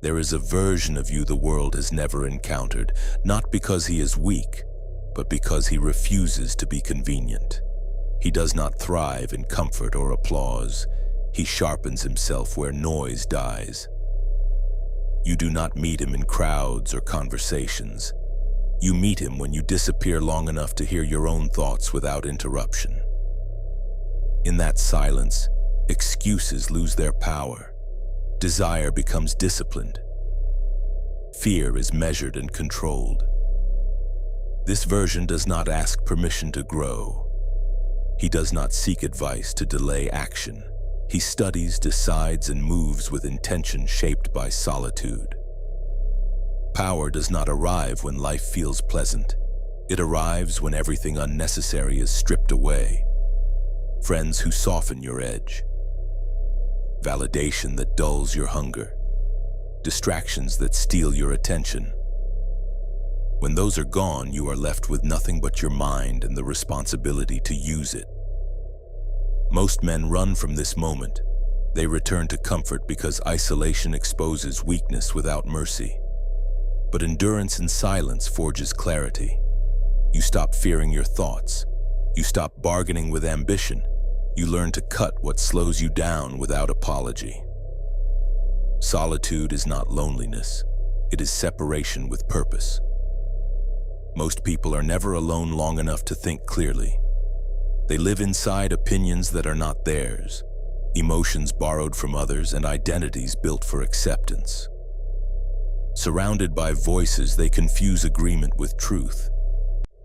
There is a version of you the world has never encountered, not because he is weak, but because he refuses to be convenient. He does not thrive in comfort or applause. He sharpens himself where noise dies. You do not meet him in crowds or conversations. You meet him when you disappear long enough to hear your own thoughts without interruption. In that silence, excuses lose their power. Desire becomes disciplined. Fear is measured and controlled. This version does not ask permission to grow. He does not seek advice to delay action. He studies, decides, and moves with intention shaped by solitude. Power does not arrive when life feels pleasant. It arrives when everything unnecessary is stripped away. Friends who soften your edge. Validation that dulls your hunger. Distractions that steal your attention. When those are gone, you are left with nothing but your mind and the responsibility to use it. Most men run from this moment. They return to comfort because isolation exposes weakness without mercy. But endurance in silence forges clarity. You stop fearing your thoughts. You stop bargaining with ambition. You learn to cut what slows you down without apology. Solitude is not loneliness. It is separation with purpose. Most people are never alone long enough to think clearly. They live inside opinions that are not theirs, emotions borrowed from others, and identities built for acceptance. Surrounded by voices, they confuse agreement with truth.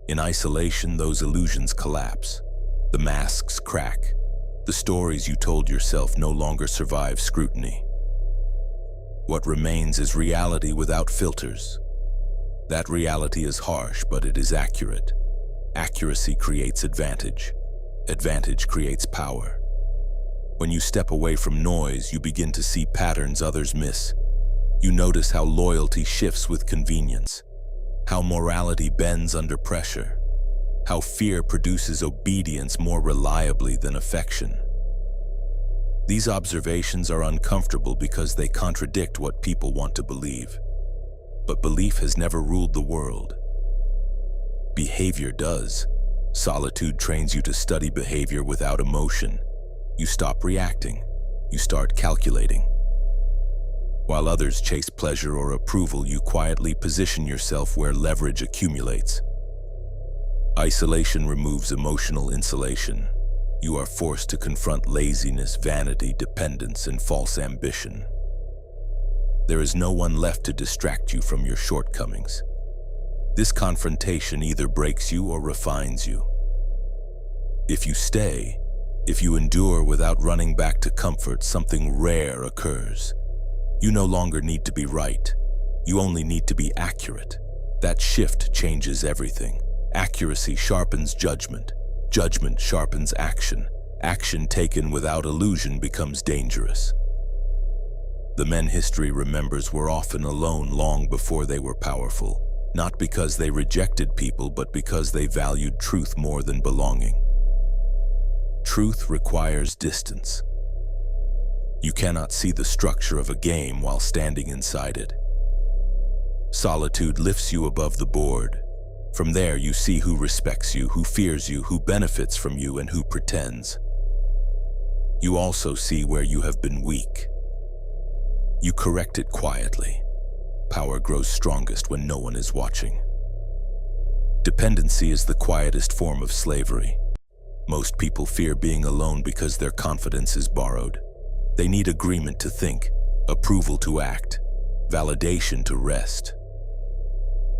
In isolation, those illusions collapse. The masks crack. The stories you told yourself no longer survive scrutiny. What remains is reality without filters. That reality is harsh, but it is accurate. Accuracy creates advantage. Advantage creates power. When you step away from noise, you begin to see patterns others miss. You notice how loyalty shifts with convenience, how morality bends under pressure, how fear produces obedience more reliably than affection. These observations are uncomfortable because they contradict what people want to believe. But belief has never ruled the world. Behavior does. Solitude trains you to study behavior without emotion. You stop reacting. You start calculating. While others chase pleasure or approval, you quietly position yourself where leverage accumulates. Isolation removes emotional insulation. You are forced to confront laziness, vanity, dependence, and false ambition. There is no one left to distract you from your shortcomings. This confrontation either breaks you or refines you. If you stay, if you endure without running back to comfort, something rare occurs. You no longer need to be right. You only need to be accurate. That shift changes everything. Accuracy sharpens judgment. Judgment sharpens action. Action taken without illusion becomes dangerous. The men history remembers were often alone long before they were powerful, not because they rejected people, but because they valued truth more than belonging. Truth requires distance. You cannot see the structure of a game while standing inside it. Solitude lifts you above the board. From there, you see who respects you, who fears you, who benefits from you, and who pretends. You also see where you have been weak. You correct it quietly. Power grows strongest when no one is watching. Dependency is the quietest form of slavery. Most people fear being alone because their confidence is borrowed. They need agreement to think, approval to act, validation to rest.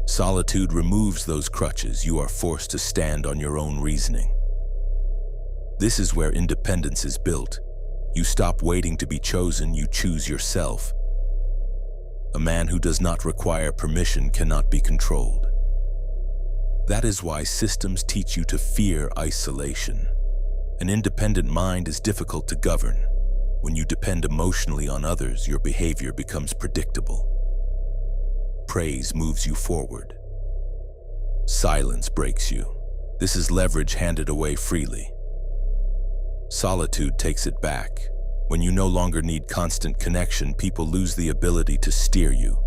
Solitude removes those crutches. You are forced to stand on your own reasoning. This is where independence is built. You stop waiting to be chosen, you choose yourself. A man who does not require permission cannot be controlled. That is why systems teach you to fear isolation. An independent mind is difficult to govern. When you depend emotionally on others, your behavior becomes predictable. Praise moves you forward. Silence breaks you. This is leverage handed away freely. Solitude takes it back. When you no longer need constant connection, people lose the ability to steer you.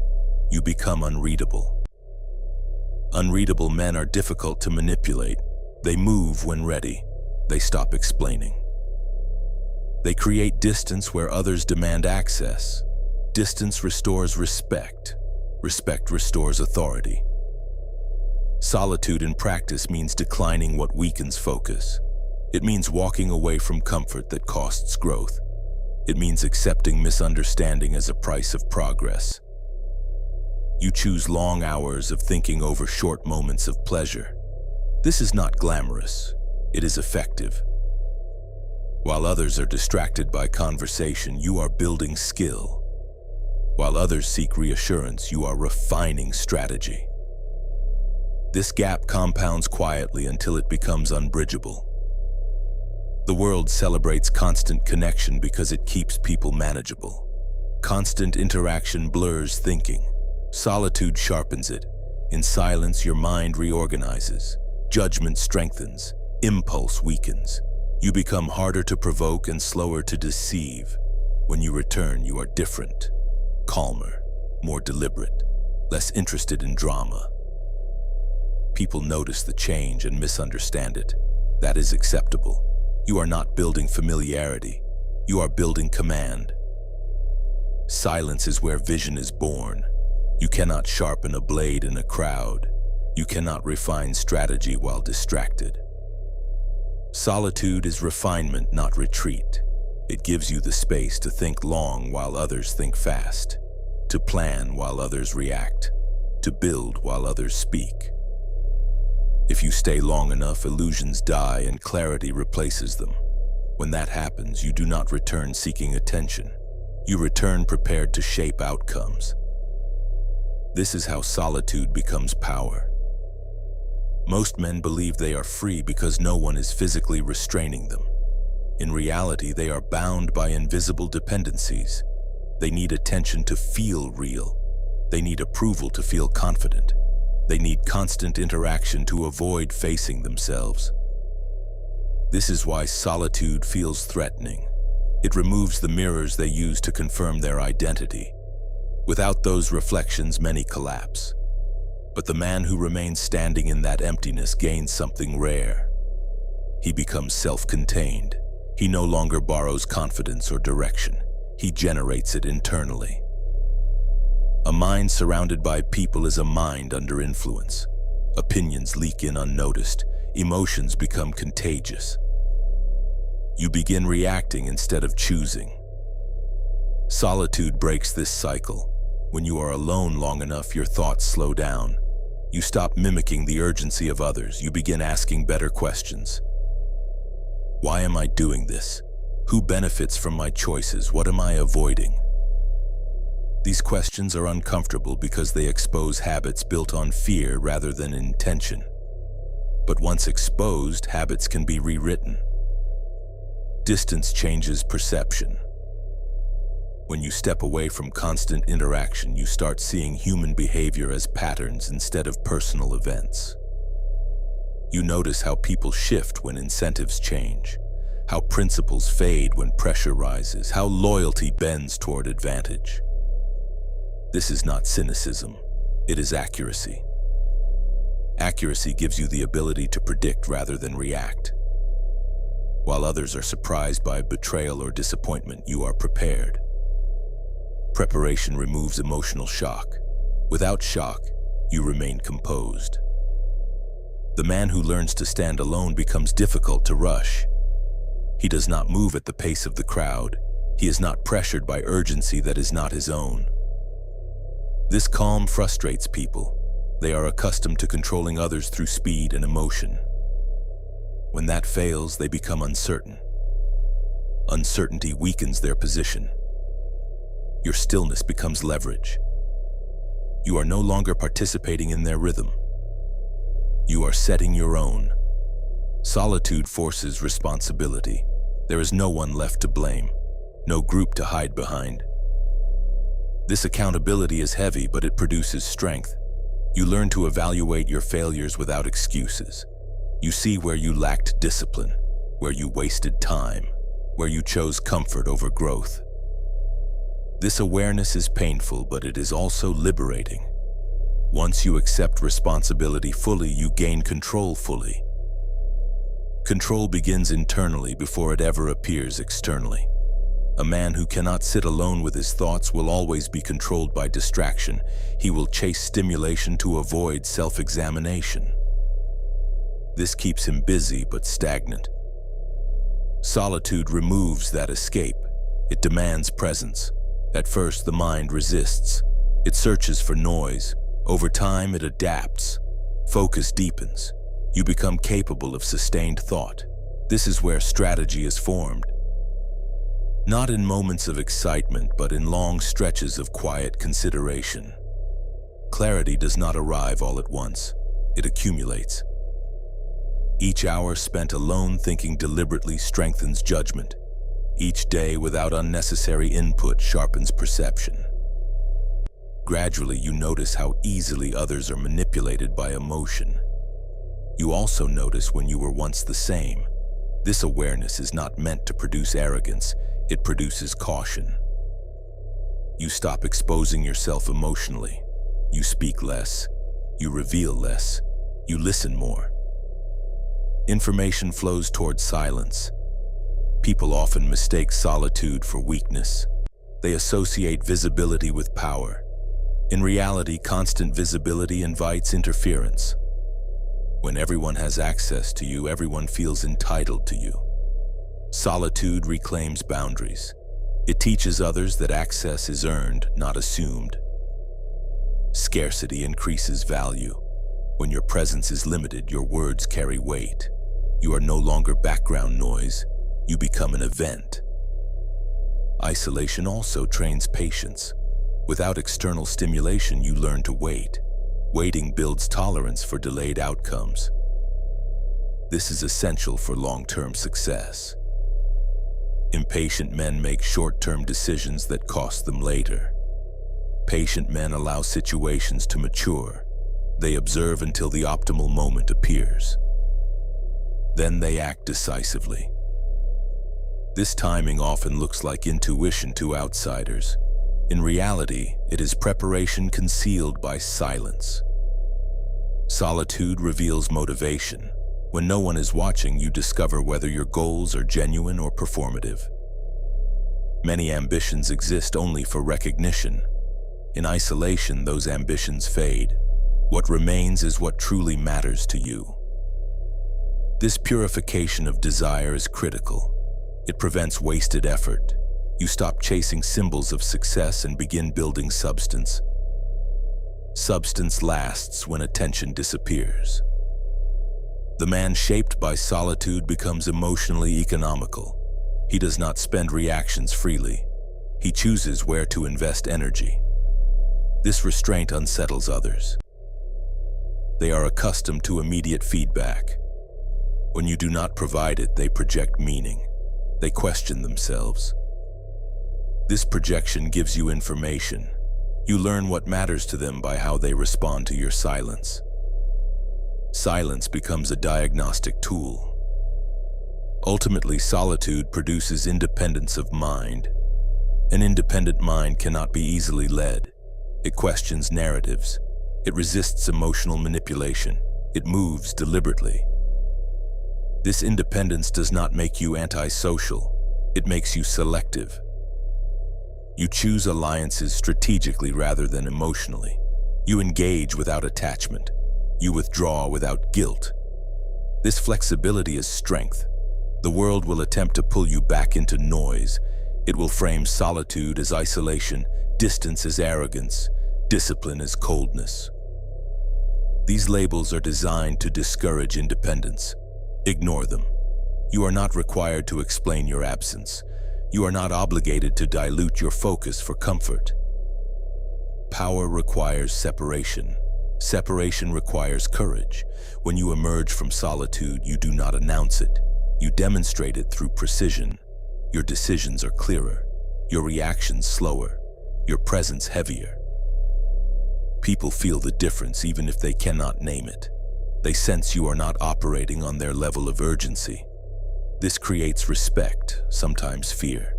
You become unreadable. Unreadable men are difficult to manipulate. They move when ready. They stop explaining. They create distance where others demand access. Distance restores respect. Respect restores authority. Solitude in practice means declining what weakens focus. It means walking away from comfort that costs growth. It means accepting misunderstanding as a price of progress. You choose long hours of thinking over short moments of pleasure. This is not glamorous. It is effective. While others are distracted by conversation, you are building skill. While others seek reassurance, you are refining strategy. This gap compounds quietly until it becomes unbridgeable. The world celebrates constant connection because it keeps people manageable. Constant interaction blurs thinking. Solitude sharpens it. In silence, your mind reorganizes. Judgment strengthens. Impulse weakens. You become harder to provoke and slower to deceive. When you return, you are different. Calmer, more deliberate, less interested in drama. People notice the change and misunderstand it. That is acceptable. You are not building familiarity. You are building command. Silence is where vision is born. You cannot sharpen a blade in a crowd. You cannot refine strategy while distracted. Solitude is refinement, not retreat. It gives you the space to think long while others think fast, to plan while others react, to build while others speak. If you stay long enough, illusions die and clarity replaces them. When that happens, you do not return seeking attention. You return prepared to shape outcomes. This is how solitude becomes power. Most men believe they are free because no one is physically restraining them. In reality, they are bound by invisible dependencies. They need attention to feel real. They need approval to feel confident. They need constant interaction to avoid facing themselves. This is why solitude feels threatening. It removes the mirrors they use to confirm their identity. Without those reflections, many collapse. But the man who remains standing in that emptiness gains something rare. He becomes self-contained. He no longer borrows confidence or direction. He generates it internally. A mind surrounded by people is a mind under influence. Opinions leak in unnoticed. Emotions become contagious. You begin reacting instead of choosing. Solitude breaks this cycle. When you are alone long enough, your thoughts slow down. You stop mimicking the urgency of others. You begin asking better questions. Why am I doing this? Who benefits from my choices? What am I avoiding? These questions are uncomfortable because they expose habits built on fear rather than intention. But once exposed, habits can be rewritten. Distance changes perception. When you step away from constant interaction, you start seeing human behavior as patterns instead of personal events. You notice how people shift when incentives change, how principles fade when pressure rises, how loyalty bends toward advantage. This is not cynicism, it is accuracy. Accuracy gives you the ability to predict rather than react. While others are surprised by betrayal or disappointment, you are prepared. Preparation removes emotional shock. Without shock, you remain composed. The man who learns to stand alone becomes difficult to rush. He does not move at the pace of the crowd. He is not pressured by urgency that is not his own. This calm frustrates people. They are accustomed to controlling others through speed and emotion. When that fails, they become uncertain. Uncertainty weakens their position. Your stillness becomes leverage. You are no longer participating in their rhythm. You are setting your own. Solitude forces responsibility. There is no one left to blame, no group to hide behind. This accountability is heavy, but it produces strength. You learn to evaluate your failures without excuses. You see where you lacked discipline, where you wasted time, where you chose comfort over growth. This awareness is painful, but it is also liberating. Once you accept responsibility fully, you gain control fully. Control begins internally before it ever appears externally. A man who cannot sit alone with his thoughts will always be controlled by distraction. He will chase stimulation to avoid self-examination. This keeps him busy but stagnant. Solitude removes that escape. It demands presence. At first, the mind resists. It searches for noise. Over time, it adapts. Focus deepens. You become capable of sustained thought. This is where strategy is formed. Not in moments of excitement, but in long stretches of quiet consideration. Clarity does not arrive all at once. It accumulates. Each hour spent alone thinking deliberately strengthens judgment. Each day without unnecessary input sharpens perception. Gradually, you notice how easily others are manipulated by emotion. You also notice when you were once the same. This awareness is not meant to produce arrogance. It produces caution. You stop exposing yourself emotionally. You speak less. You reveal less. You listen more. Information flows towards silence. People often mistake solitude for weakness. They associate visibility with power. In reality, constant visibility invites interference. When everyone has access to you, everyone feels entitled to you. Solitude reclaims boundaries. It teaches others that access is earned, not assumed. Scarcity increases value. When your presence is limited, your words carry weight. You are no longer background noise. You become an event. Isolation also trains patience. Without external stimulation, you learn to wait. Waiting builds tolerance for delayed outcomes. This is essential for long-term success. Impatient men make short-term decisions that cost them later. Patient men allow situations to mature. They observe until the optimal moment appears. Then they act decisively. This timing often looks like intuition to outsiders. In reality, it is preparation concealed by silence. Solitude reveals motivation. When no one is watching, you discover whether your goals are genuine or performative. Many ambitions exist only for recognition. In isolation, those ambitions fade. What remains is what truly matters to you. This purification of desire is critical. It prevents wasted effort. You stop chasing symbols of success and begin building substance. Substance lasts when attention disappears. The man shaped by solitude becomes emotionally economical. He does not spend reactions freely. He chooses where to invest energy. This restraint unsettles others. They are accustomed to immediate feedback. When you do not provide it, they project meaning. They question themselves. This projection gives you information. You learn what matters to them by how they respond to your silence. Silence becomes a diagnostic tool. Ultimately, solitude produces independence of mind. An independent mind cannot be easily led. It questions narratives. It resists emotional manipulation. It moves deliberately. This independence does not make you antisocial. It makes you selective. You choose alliances strategically rather than emotionally. You engage without attachment. You withdraw without guilt. This flexibility is strength. The world will attempt to pull you back into noise. It will frame solitude as isolation, distance as arrogance, discipline as coldness. These labels are designed to discourage independence. Ignore them. You are not required to explain your absence. You are not obligated to dilute your focus for comfort. Power requires separation. Separation requires courage. When you emerge from solitude, you do not announce it. You demonstrate it through precision. Your decisions are clearer. Your reactions slower. Your presence heavier. People feel the difference even if they cannot name it. They sense you are not operating on their level of urgency. This creates respect, sometimes fear.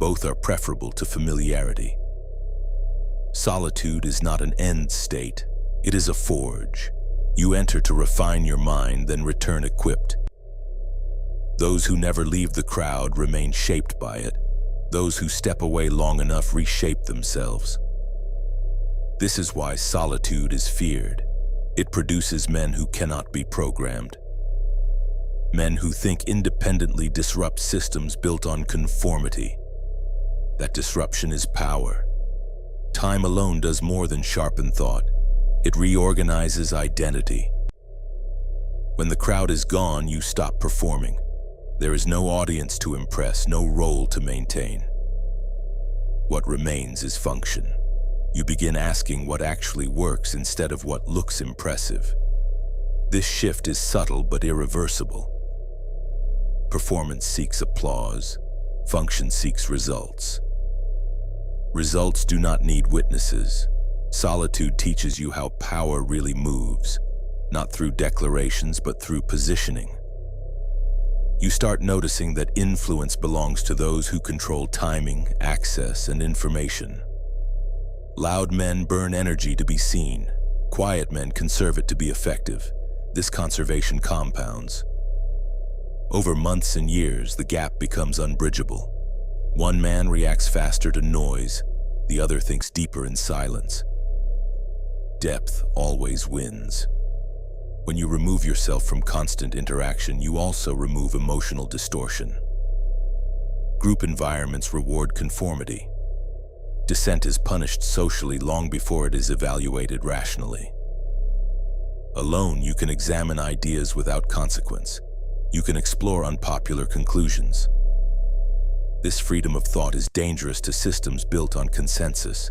Both are preferable to familiarity. Solitude is not an end state, it is a forge. You enter to refine your mind, then return equipped. Those who never leave the crowd remain shaped by it. Those who step away long enough reshape themselves. This is why solitude is feared. It produces men who cannot be programmed. Men who think independently disrupt systems built on conformity. That disruption is power. Time alone does more than sharpen thought. It reorganizes identity. When the crowd is gone, you stop performing. There is no audience to impress, no role to maintain. What remains is function. You begin asking what actually works instead of what looks impressive. This shift is subtle but irreversible. Performance seeks applause. Function seeks results. Results do not need witnesses. Solitude teaches you how power really moves, not through declarations but through positioning. You start noticing that influence belongs to those who control timing, access, and information. Loud men burn energy to be seen. Quiet men conserve it to be effective. This conservation compounds. Over months and years, the gap becomes unbridgeable. One man reacts faster to noise, the other thinks deeper in silence. Depth always wins. When you remove yourself from constant interaction, you also remove emotional distortion. Group environments reward conformity. Dissent is punished socially long before it is evaluated rationally. Alone, you can examine ideas without consequence. You can explore unpopular conclusions. This freedom of thought is dangerous to systems built on consensus.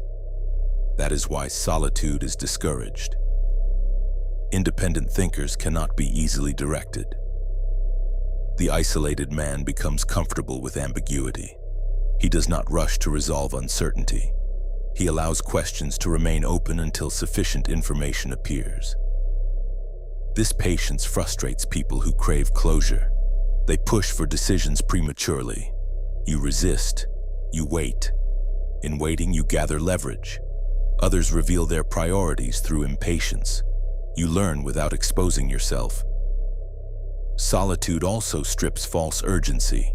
That is why solitude is discouraged. Independent thinkers cannot be easily directed. The isolated man becomes comfortable with ambiguity. He does not rush to resolve uncertainty. He allows questions to remain open until sufficient information appears. This patience frustrates people who crave closure. They push for decisions prematurely. You resist. You wait. In waiting, you gather leverage. Others reveal their priorities through impatience. You learn without exposing yourself. Solitude also strips false urgency.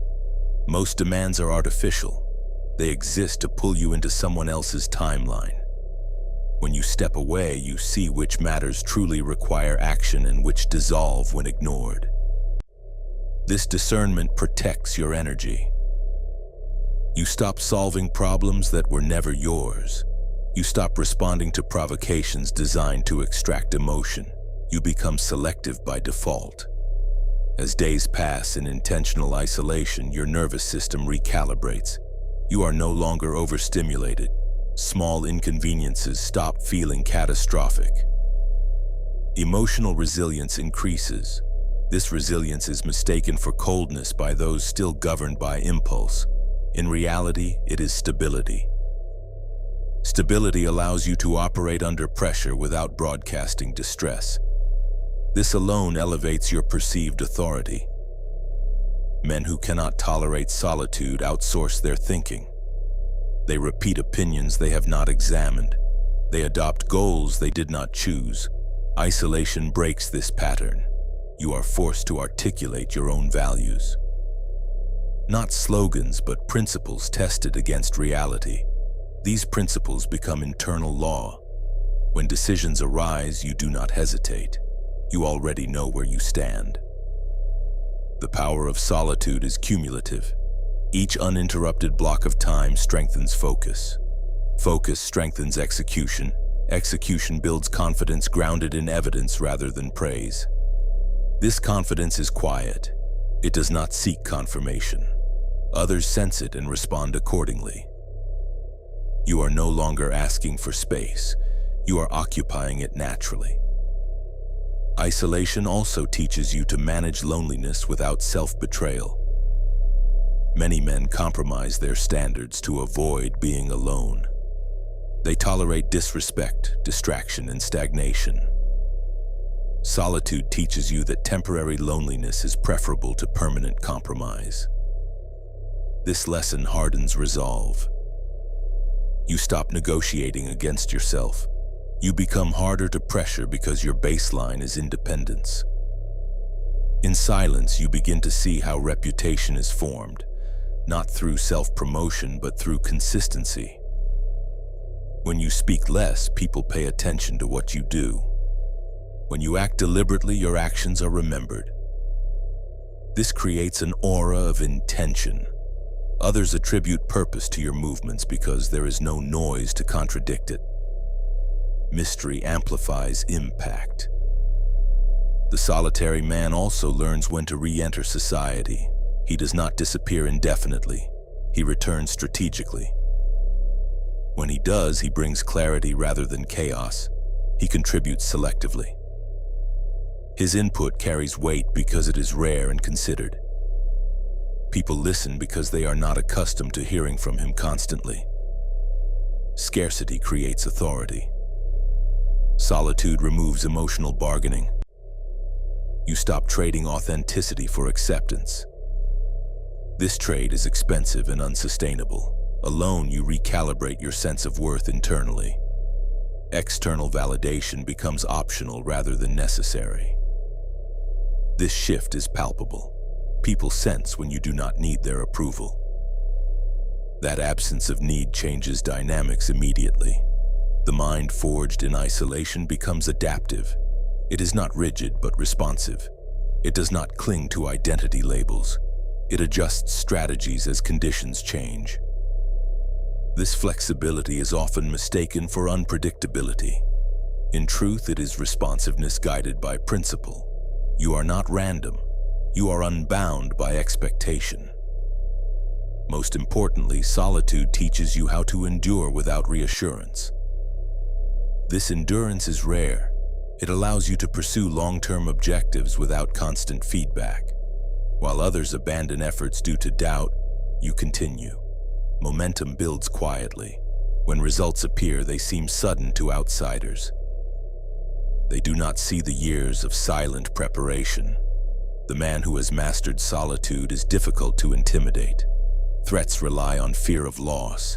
Most demands are artificial. They exist to pull you into someone else's timeline. When you step away, you see which matters truly require action and which dissolve when ignored. This discernment protects your energy. You stop solving problems that were never yours. You stop responding to provocations designed to extract emotion. You become selective by default. As days pass in intentional isolation, your nervous system recalibrates. You are no longer overstimulated. Small inconveniences stop feeling catastrophic. Emotional resilience increases. This resilience is mistaken for coldness by those still governed by impulse. In reality, it is stability. Stability allows you to operate under pressure without broadcasting distress. This alone elevates your perceived authority. Men who cannot tolerate solitude outsource their thinking. They repeat opinions they have not examined. They adopt goals they did not choose. Isolation breaks this pattern. You are forced to articulate your own values. Not slogans, but principles tested against reality. These principles become internal law. When decisions arise, you do not hesitate. You already know where you stand. The power of solitude is cumulative. Each uninterrupted block of time strengthens focus. Focus strengthens execution. Execution builds confidence grounded in evidence rather than praise. This confidence is quiet. It does not seek confirmation. Others sense it and respond accordingly. You are no longer asking for space. You are occupying it naturally. Isolation also teaches you to manage loneliness without self-betrayal. Many men compromise their standards to avoid being alone. They tolerate disrespect, distraction, and stagnation. Solitude teaches you that temporary loneliness is preferable to permanent compromise. This lesson hardens resolve. You stop negotiating against yourself. You become harder to pressure because your baseline is independence. In silence, you begin to see how reputation is formed, not through self-promotion, but through consistency. When you speak less, people pay attention to what you do. When you act deliberately, your actions are remembered. This creates an aura of intention. Others attribute purpose to your movements because there is no noise to contradict it. Mystery amplifies impact. The solitary man also learns when to re-enter society. He does not disappear indefinitely. He returns strategically. When he does, he brings clarity rather than chaos. He contributes selectively. His input carries weight because it is rare and considered. People listen because they are not accustomed to hearing from him constantly. Scarcity creates authority. Solitude removes emotional bargaining. You stop trading authenticity for acceptance. This trade is expensive and unsustainable. Alone, you recalibrate your sense of worth internally. External validation becomes optional rather than necessary. This shift is palpable. People sense when you do not need their approval. That absence of need changes dynamics immediately. The mind forged in isolation becomes adaptive. It is not rigid but responsive. It does not cling to identity labels. It adjusts strategies as conditions change. This flexibility is often mistaken for unpredictability. In truth, it is responsiveness guided by principle. You are not random. You are unbound by expectation. Most importantly, solitude teaches you how to endure without reassurance. This endurance is rare. It allows you to pursue long-term objectives without constant feedback. While others abandon efforts due to doubt, you continue. Momentum builds quietly. When results appear, they seem sudden to outsiders. They do not see the years of silent preparation. The man who has mastered solitude is difficult to intimidate. Threats rely on fear of loss.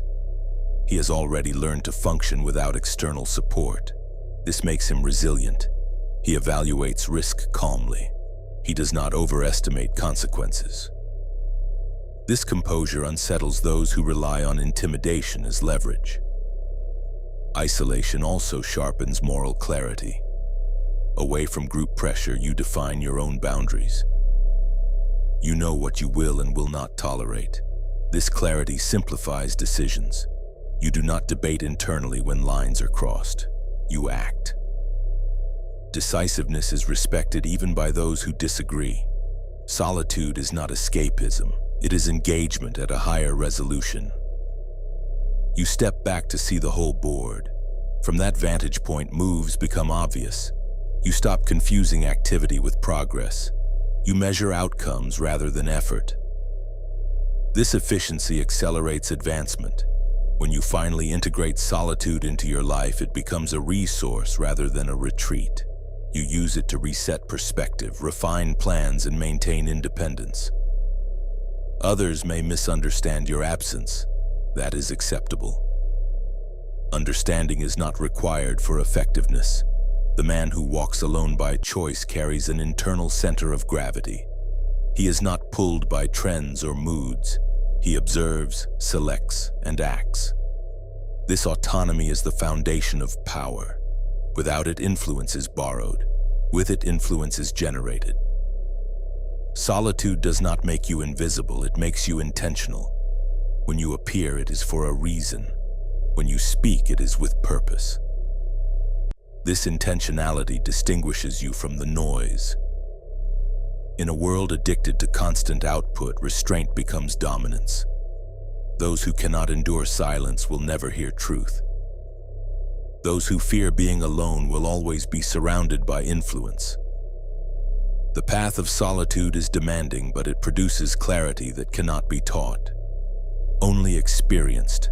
He has already learned to function without external support. This makes him resilient. He evaluates risk calmly. He does not overestimate consequences. This composure unsettles those who rely on intimidation as leverage. Isolation also sharpens moral clarity. Away from group pressure, you define your own boundaries. You know what you will and will not tolerate. This clarity simplifies decisions. You do not debate internally when lines are crossed. You act. Decisiveness is respected even by those who disagree. Solitude is not escapism. It is engagement at a higher resolution. You step back to see the whole board. From that vantage point, moves become obvious. You stop confusing activity with progress. You measure outcomes rather than effort. This efficiency accelerates advancement. When you finally integrate solitude into your life, it becomes a resource rather than a retreat. You use it to reset perspective, refine plans, and maintain independence. Others may misunderstand your absence. That is acceptable. Understanding is not required for effectiveness. The man who walks alone by choice carries an internal center of gravity. He is not pulled by trends or moods. He observes, selects, and acts. This autonomy is the foundation of power. Without it, influence is borrowed. With it, influence is generated. Solitude does not make you invisible, it makes you intentional. When you appear, it is for a reason. When you speak, it is with purpose. This intentionality distinguishes you from the noise. In a world addicted to constant output, restraint becomes dominance. Those who cannot endure silence will never hear truth. Those who fear being alone will always be surrounded by influence. The path of solitude is demanding, but it produces clarity that cannot be taught. Only experienced.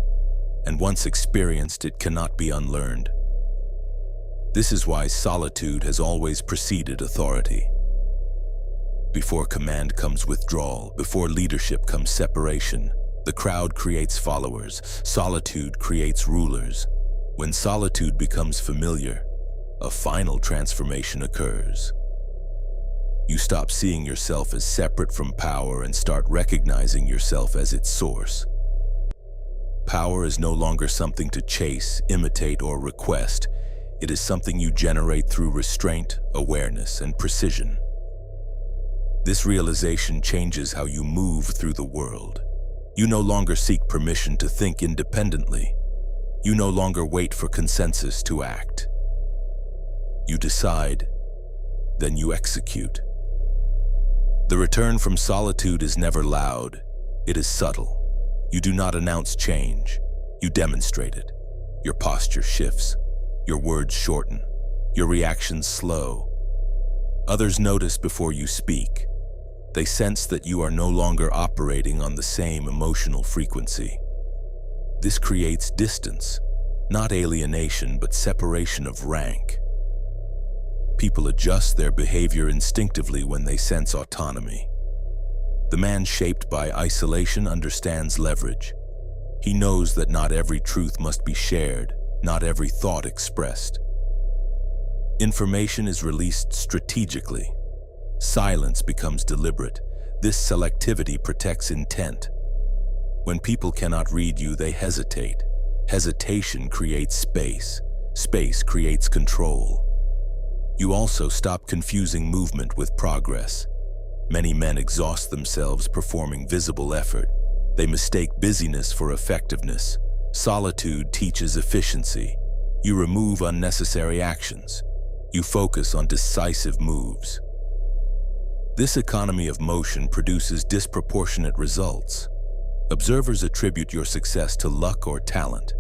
And once experienced, it cannot be unlearned. This is why solitude has always preceded authority. Before command comes withdrawal, before leadership comes separation. The crowd creates followers, solitude creates rulers. When solitude becomes familiar, a final transformation occurs. You stop seeing yourself as separate from power and start recognizing yourself as its source. Power is no longer something to chase, imitate, or request. It is something you generate through restraint, awareness, and precision. This realization changes how you move through the world. You no longer seek permission to think independently. You no longer wait for consensus to act. You decide, then you execute. The return from solitude is never loud. It is subtle. You do not announce change. You demonstrate it. Your posture shifts. Your words shorten. Your reactions slow. Others notice before you speak. They sense that you are no longer operating on the same emotional frequency. This creates distance, not alienation, but separation of rank. People adjust their behavior instinctively when they sense autonomy. The man shaped by isolation understands leverage. He knows that not every truth must be shared, not every thought expressed. Information is released strategically. Silence becomes deliberate. This selectivity protects intent. When people cannot read you, they hesitate. Hesitation creates space. Space creates control. You also stop confusing movement with progress. Many men exhaust themselves performing visible effort. They mistake busyness for effectiveness. Solitude teaches efficiency. You remove unnecessary actions. You focus on decisive moves. This economy of motion produces disproportionate results. Observers attribute your success to luck or talent.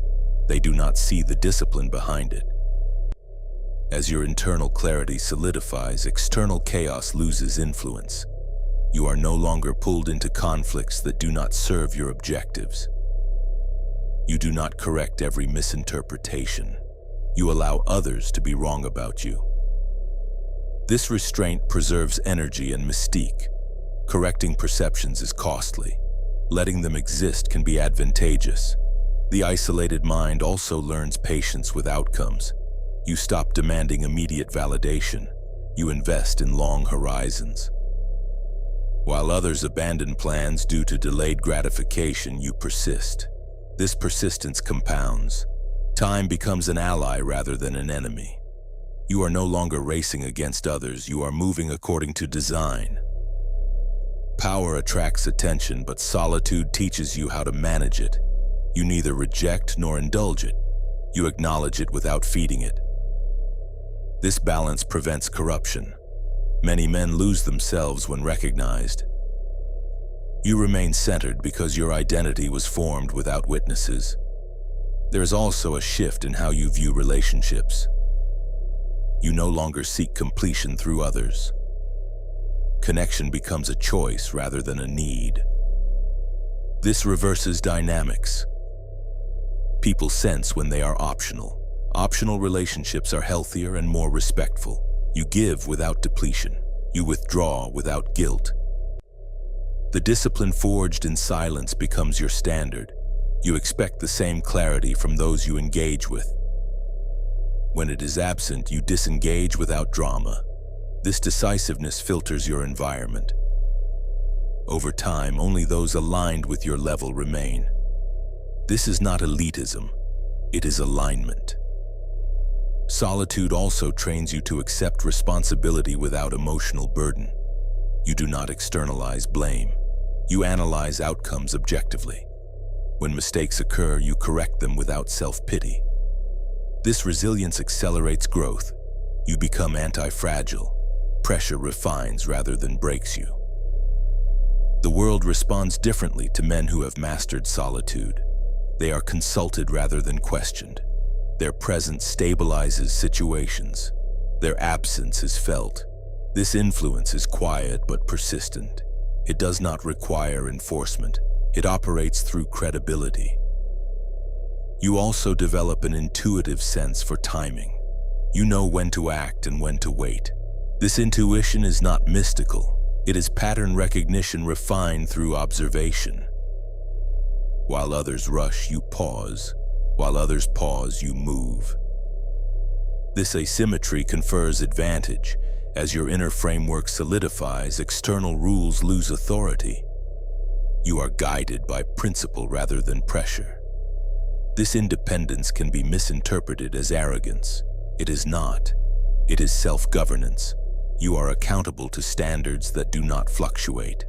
They do not see the discipline behind it. As your internal clarity solidifies, external chaos loses influence. You are no longer pulled into conflicts that do not serve your objectives. You do not correct every misinterpretation. You allow others to be wrong about you. This restraint preserves energy and mystique. Correcting perceptions is costly. Letting them exist can be advantageous. The isolated mind also learns patience with outcomes. You stop demanding immediate validation. You invest in long horizons. While others abandon plans due to delayed gratification, you persist. This persistence compounds. Time becomes an ally rather than an enemy. You are no longer racing against others, you are moving according to design. Power attracts attention, but solitude teaches you how to manage it. You neither reject nor indulge it. You acknowledge it without feeding it. This balance prevents corruption. Many men lose themselves when recognized. You remain centered because your identity was formed without witnesses. There is also a shift in how you view relationships. You no longer seek completion through others. Connection becomes a choice rather than a need. This reverses dynamics. People sense when they are optional. Optional relationships are healthier and more respectful. You give without depletion. You withdraw without guilt. The discipline forged in silence becomes your standard. You expect the same clarity from those you engage with. When it is absent, you disengage without drama. This decisiveness filters your environment. Over time, only those aligned with your level remain. This is not elitism. It is alignment. Solitude also trains you to accept responsibility without emotional burden. You do not externalize blame. You analyze outcomes objectively. When mistakes occur, you correct them without self-pity. This resilience accelerates growth. You become anti-fragile. Pressure refines rather than breaks you. The world responds differently to men who have mastered solitude. They are consulted rather than questioned. Their presence stabilizes situations. Their absence is felt. This influence is quiet but persistent. It does not require enforcement. It operates through credibility. You also develop an intuitive sense for timing. You know when to act and when to wait. This intuition is not mystical. It is pattern recognition refined through observation. While others rush, you pause. While others pause, you move. This asymmetry confers advantage. As your inner framework solidifies, external rules lose authority. You are guided by principle rather than pressure. This independence can be misinterpreted as arrogance. It is not. It is self-governance. You are accountable to standards that do not fluctuate.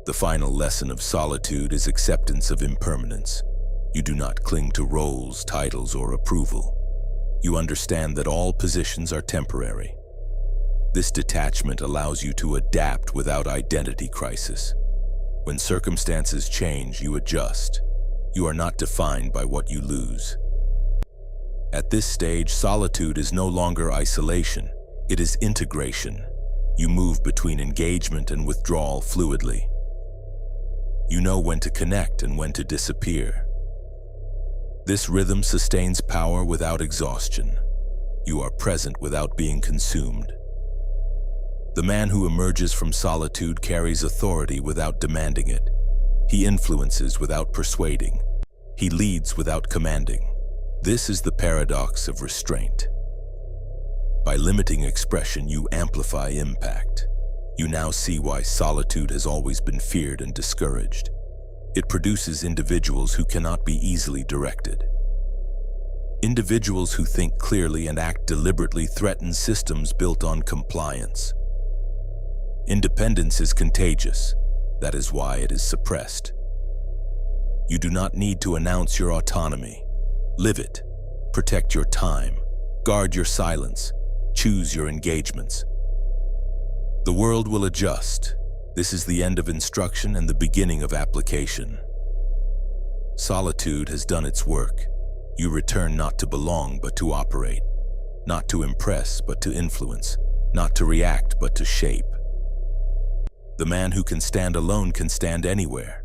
The final lesson of solitude is acceptance of impermanence. You do not cling to roles, titles, or approval. You understand that all positions are temporary. This detachment allows you to adapt without identity crisis. When circumstances change, you adjust. You are not defined by what you lose. At this stage, solitude is no longer isolation. It is integration. You move between engagement and withdrawal fluidly. You know when to connect and when to disappear. This rhythm sustains power without exhaustion. You are present without being consumed. The man who emerges from solitude carries authority without demanding it. He influences without persuading. He leads without commanding. This is the paradox of restraint. By limiting expression, you amplify impact. You now see why solitude has always been feared and discouraged. It produces individuals who cannot be easily directed. Individuals who think clearly and act deliberately threaten systems built on compliance. Independence is contagious. That is why it is suppressed. You do not need to announce your autonomy. Live it. Protect your time. Guard your silence. Choose your engagements. The world will adjust. This is the end of instruction and the beginning of application. Solitude has done its work. You return not to belong but to operate. Not to impress but to influence. Not to react but to shape. The man who can stand alone can stand anywhere.